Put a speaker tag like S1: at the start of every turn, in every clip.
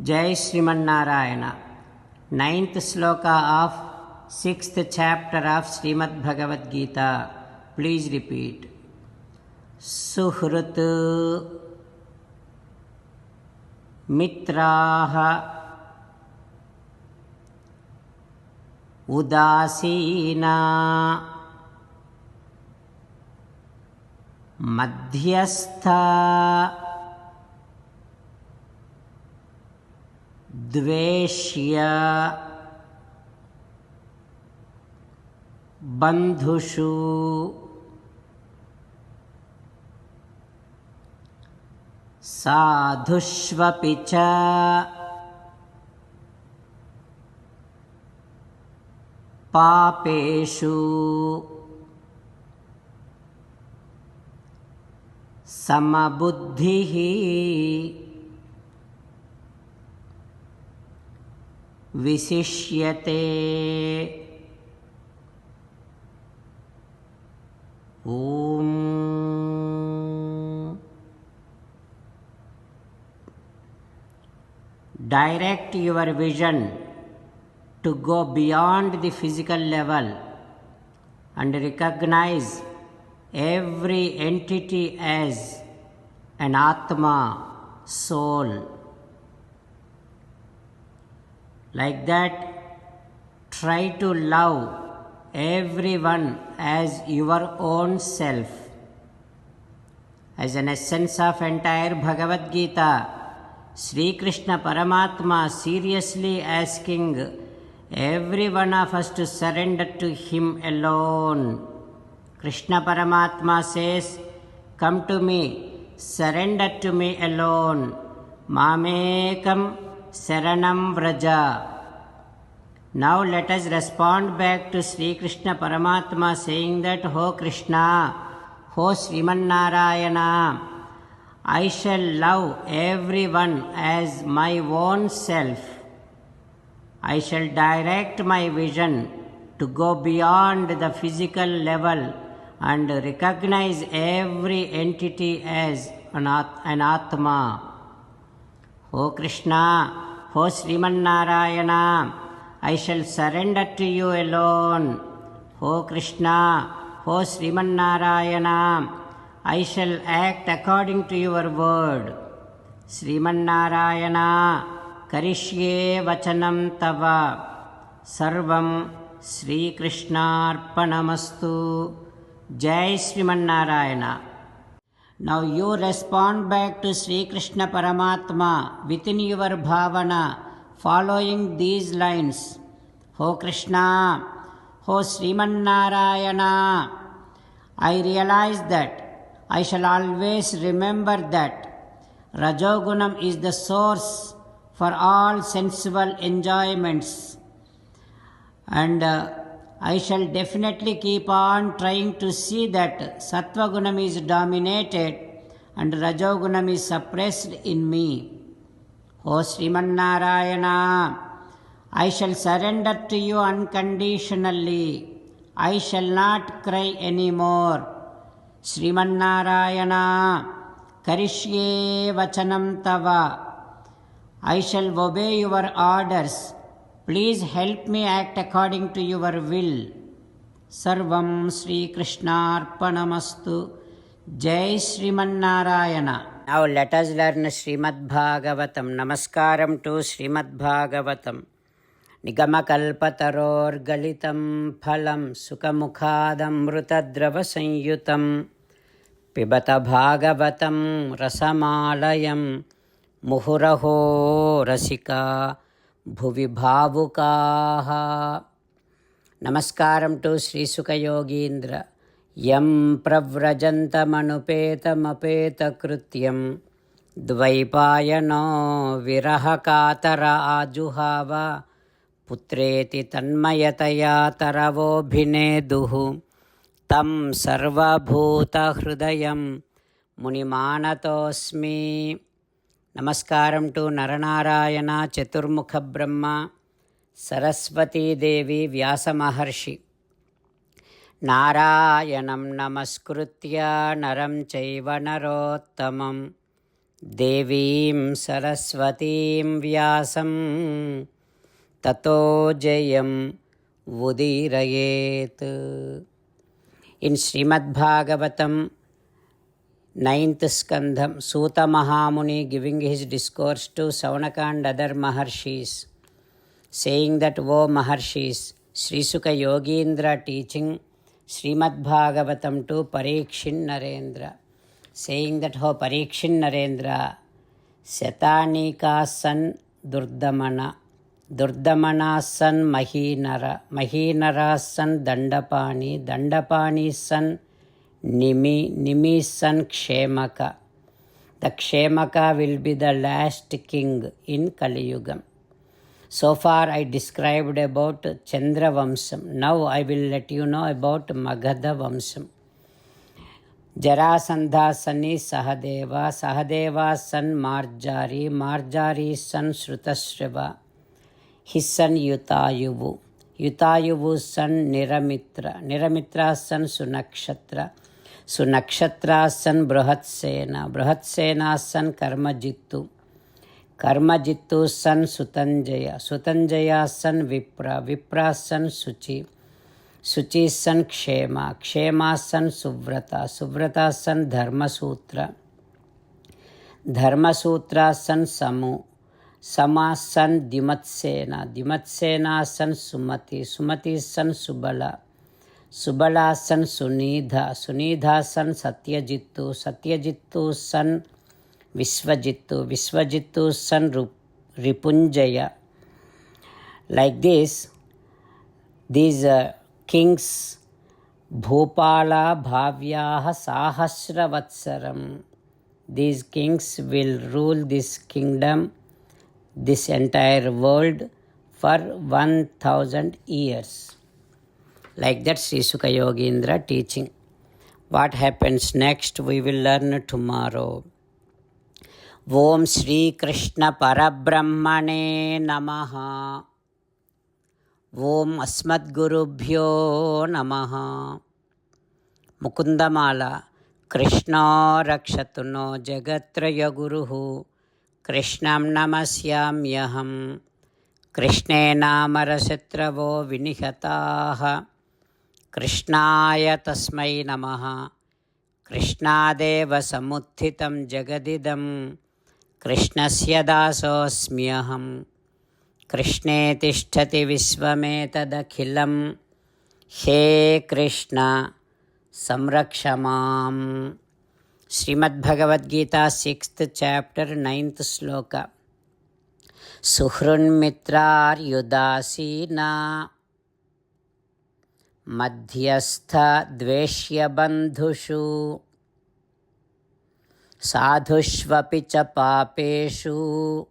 S1: Jai Srimanarayana. 9th sloka of 6th chapter of Srimad Bhagavad Gita. Please repeat. Suhrut mitraha udasina madhyastha द्वेष्य बंधुषु साधुष्वपि च पापेषु समबुद्धिः विशिष्यते। ओम। Direct your vision to go beyond the physical level and recognize every entity as an Atma, soul. Like that, try to love everyone as your own self. As an essence of entire Bhagavad Gita, Sri Krishna Paramatma seriously asking every one of us to surrender to Him alone. Krishna Paramatma says, "Come to me, surrender to me alone. Mamekam Saranam Vraja." Now let us respond back to Sri Krishna Paramatma saying that, "Ho Krishna, Ho Srimanarayana, I shall love everyone as my own self. I shall direct my vision to go beyond the physical level and recognize every entity as an Atma. O Krishna, O Srimanarayana, I shall surrender to you alone. O Krishna, O Srimanarayana, I shall act according to your word. Srimanarayana, karishye vachanam tava. Sarvam Sri Krishnarpanamastu. Jai Srimanarayana. Now you respond back to Sri Krishna Paramatma within your bhavana, following these lines. O Krishna, O Srimanarayana, I realize that I shall always remember that Rajogunam is the source for all sensual enjoyments, and I shall definitely keep on trying to see that Sattvagunam is dominated and Rajogunam is suppressed in me. O Srimanarayana, I shall surrender to you unconditionally. I shall not cry anymore. Srimanarayana, karishye vachanam tava. I shall obey your orders. Please help me act according to your will. Sarvam Sri Krishnarpanamastu. Jai Srimanarayana. Now let us learn Srimad Bhagavatam. Namaskaram to Srimad Bhagavatam. Nigamakalpataror galitam phalam sukamukhadamrutadrava sanyutam pibata bhagavatam rasamalayam muhuraho rasika bhuvi bhavukaha. Namaskaram to Sri Sukha Yogindra. Yam pravrajantamanupeta krutyam dvaipayano virahakatara ajuhava putreti tanmayataya taravobhineduhu tam sarvabhuta hrudayam munimanatosmi. Namaskaram to Naranarayana Chaturmukha Brahma Saraswati Devi Vyasa Maharshi. Narayanam namaskritya naram chaiva narottamam దేవీం సరస్వతీం వ్యాసం తతో జయం ఉదీరయేత్. In శ్రీమద్భాగవతం 9th skandham, Suta Mahamuni giving his discourse to Saunaka and other Maharshis, saying that, O Maharshis, Sri Sukha Yogindra teaching Srimad Bhagavatam to Parikshin Narendra, saying that, O Parikshin Narendra, Satanika san Durdamana, Durdamana san Mahinara, Mahinara san Dandapani, Dandapani san Nimi san Kshemaka. The Kshemaka will be the last king in Kali Yugam. So far I described about Chandra Vamsam. Now I will let you know about Magadha Vamsam. Jarasandha son is Sahadeva, Sahadeva son Marjari, Marjari son Srutashrava, his son Yutayuvu, Yutayuvu son Niramitra, Niramitra son Sunakshatra, Sunakshatra san Bruhatsena, Bruhatsena san Karmajittu, Karmajittu san Sutanjaya, Sutanjaya san Vipra, Vipra san Suchi, Suchi san Kshema, Kshema san Suvrata, Suvrata san Dharmasutra, Dharmasutra san Samu, Sama san Dimatsena, Dimatsena san Sumati, Sumati san Subala, Subala san Sunidha, Sunidha san Satyajittu, Satyajittu san Visvajittu, Visvajittu san Ripunjaya. Like this, these kings Bhupala Bhavyaha Sahasravatsaram, these kings will rule this kingdom, this entire world for 1000 years. Like that Sri Sukha Yogindra teaching. What happens next we will learn tomorrow. Om Shri Krishna Parabrahmane Namaha. Om Asmadgurubhyo Namaha. Mukundamala. Krishna Rakshatuno Jagatraya Guruhu. Krishnam Namasyamyaham. Krishne Namarasitravo Vinihataha. Krishnaya Tasmai Namaha. Krishnadeva Samuthitam Jagadidam. Krishnasya Dasosmyaham. Krishne Tishtati Visvametadakhilam. He Krishna Samrakshamam. Srimad Bhagavad Gita 6th chapter 9th sloka. Suhrun mitrar yudasina madhyastha dveshya bandhushu sadhushvapi cha papeshu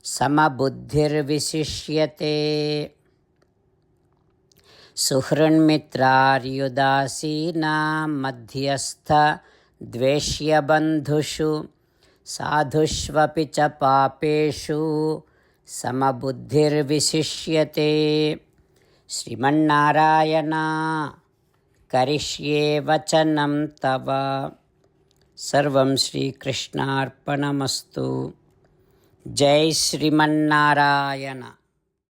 S1: samabuddhir visishyate. Suhrun mitrar yudasina madhyastha dveshya bandhushu sadhushvapi cha papeshu samabuddhir visishyate. Srimannarayana karishye vachanam tava. Sarvam Shri Krishnarpanamastu. Jai Srimannarayana.